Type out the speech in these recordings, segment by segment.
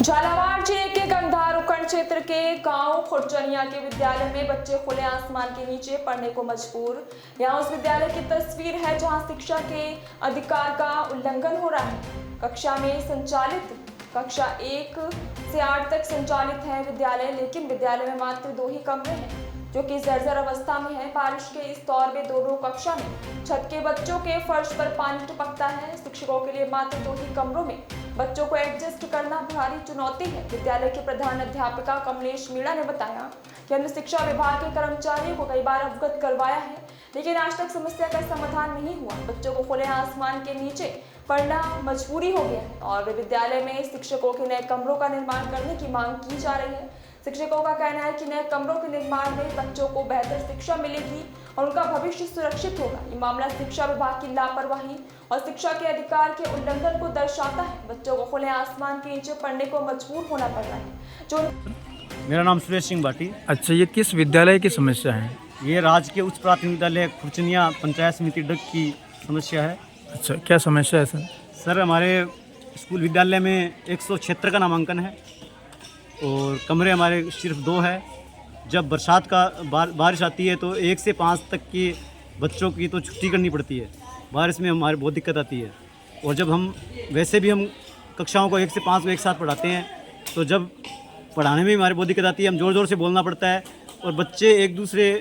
झालावाड़ जिले के गंधार उपखंड क्षेत्र के गांव खुरचनिया के विद्यालय में बच्चे खुले आसमान के नीचे पढ़ने को मजबूर। यहाँ उस विद्यालय की तस्वीर है जहां शिक्षा के अधिकार का उल्लंघन हो रहा है। कक्षा 1 से 8 तक संचालित है विद्यालय, लेकिन विद्यालय में मात्र 2 ही कमरे हैं जो कि जर्जर अवस्था में है। बारिश के इस दौर में दोनों कक्षा में छत के बच्चों के फर्श पर पानी टपकता है। शिक्षकों के लिए मात्र 2 ही कमरों में बच्चों को एडजस्ट करना भारी चुनौती है। विद्यालय के प्रधान अध्यापिका कमलेश मीणा ने बताया कि हमने शिक्षा विभाग के कर्मचारियों को कई बार अवगत करवाया है, लेकिन आज तक समस्या का समाधान नहीं हुआ। बच्चों को खुले आसमान के नीचे पढ़ना मजबूरी हो गया है और विद्यालय में शिक्षकों के नए कमरों का निर्माण करने की मांग की जा रही है। शिक्षकों का कहना है कि नए कमरों के निर्माण में बच्चों को बेहतर शिक्षा मिलेगी और उनका भविष्य सुरक्षित होगा। ये मामला शिक्षा विभाग की लापरवाही और शिक्षा के अधिकार के उल्लंघन को दर्शाता है। बच्चों को खुले आसमान के नीचे पढ़ने को मजबूर होना पड़ रहा है। जो मेरा नाम सुरेश सिंह भाटी। अच्छा, ये किस विद्यालय की समस्या है? ये राजकीय उच्च प्राथमिक विद्यालय खुरचनिया पंचायत समिति डग की समस्या है। अच्छा, क्या समस्या है सर? सर, हमारे स्कूल विद्यालय में 176 का नामांकन है और कमरे हमारे सिर्फ 2 है। जब बरसात का बारिश आती है तो 1 से 5 तक के बच्चों की तो छुट्टी करनी पड़ती है। बारिश में हमारी बहुत दिक्कत आती है। और जब हम वैसे भी हम कक्षाओं को 1 से 5 को एक साथ पढ़ाते हैं, तो जब पढ़ाने में हमारी बहुत दिक्कत आती है। हम ज़ोर ज़ोर से बोलना पड़ता है और बच्चे एक दूसरे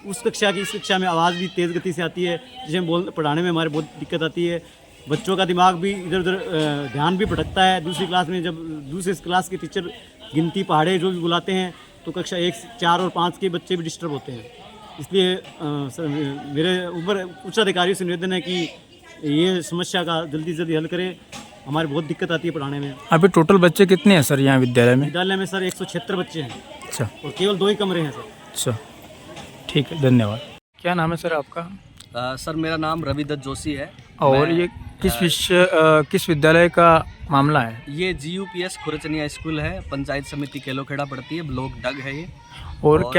उस कक्षा की इस कक्षा में आवाज़ भी तेज़ गति से आती है, जिसे पढ़ाने में हमारी बहुत दिक्कत आती है। बच्चों का दिमाग भी इधर उधर ध्यान भी भटकता है। दूसरी क्लास में जब दूसरे क्लास के टीचर गिनती पहाड़े जो भी बुलाते हैं तो कक्षा 1 से 4 और 5 के बच्चे भी डिस्टर्ब होते हैं। इसलिए सर, मेरे ऊपर उच्च अधिकारियों से निवेदन है कि ये समस्या का जल्दी से जल्दी हल करें। हमारी बहुत दिक्कत आती है पढ़ाने में। अभी टोटल बच्चे कितने हैं सर यहाँ विद्यालय में? विद्यालय में सर 176 बच्चे हैं। अच्छा, और केवल 2 ही कमरे हैं सर। अच्छा, ठीक है, धन्यवाद। क्या नाम है सर आपका? सर, मेरा नाम रविदत्त जोशी है। और ये किस विद्यालय का मामला है? ये GUPS खुरचनिया स्कूल है, पंचायत समिति केलोखेड़ा पड़ती है, ब्लॉक डग है ये। और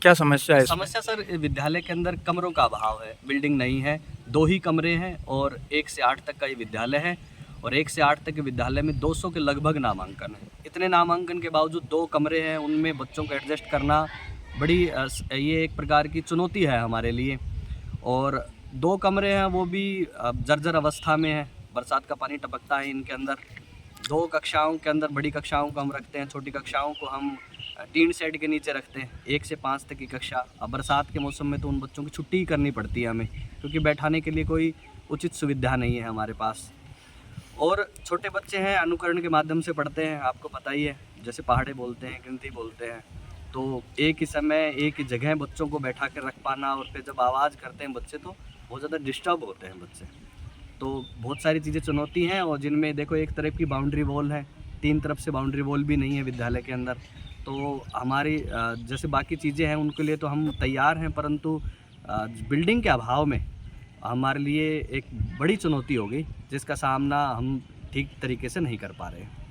क्या समस्या है इसमें? समस्या सर, विद्यालय के अंदर कमरों का अभाव है, बिल्डिंग नहीं है, 2 ही कमरे हैं और 1 से 8 तक का ये विद्यालय है। और 1 से 8 तक के विद्यालय में 200 के लगभग नामांकन है। इतने नामांकन के बावजूद 2 कमरे हैं, उनमें बच्चों को एडजस्ट करना बड़ी ये एक प्रकार की चुनौती है हमारे लिए। और 2 कमरे हैं, वो भी जर्जर अवस्था में है, बरसात का पानी टपकता है इनके अंदर। 2 कक्षाओं के अंदर बड़ी कक्षाओं को हम रखते हैं, छोटी कक्षाओं को हम टीन शेड के नीचे रखते हैं। 1 से 5 तक की कक्षा। अब बरसात के मौसम में तो उन बच्चों की छुट्टी ही करनी पड़ती है हमें, क्योंकि बैठाने के लिए कोई उचित सुविधा नहीं है हमारे पास। और छोटे बच्चे हैं, अनुकरण के माध्यम से पढ़ते हैं, आपको पता ही है, जैसे पहाड़े बोलते हैं, गिनती बोलते हैं। तो एक ही समय एक ही जगह बच्चों को बैठा कर रख पाना, और फिर जब आवाज़ करते हैं बच्चे तो बहुत ज़्यादा डिस्टर्ब होते हैं बच्चे। तो बहुत सारी चीज़ें चुनौती हैं। और जिनमें देखो, एक तरफ की बाउंड्री वॉल है, 3 तरफ से बाउंड्री वॉल भी नहीं है विद्यालय के अंदर। तो हमारी जैसे बाकी चीज़ें हैं उनके लिए तो हम तैयार हैं, परंतु बिल्डिंग के अभाव में हमारे लिए एक बड़ी चुनौती होगी, जिसका सामना हम ठीक तरीके से नहीं कर पा रहे हैं।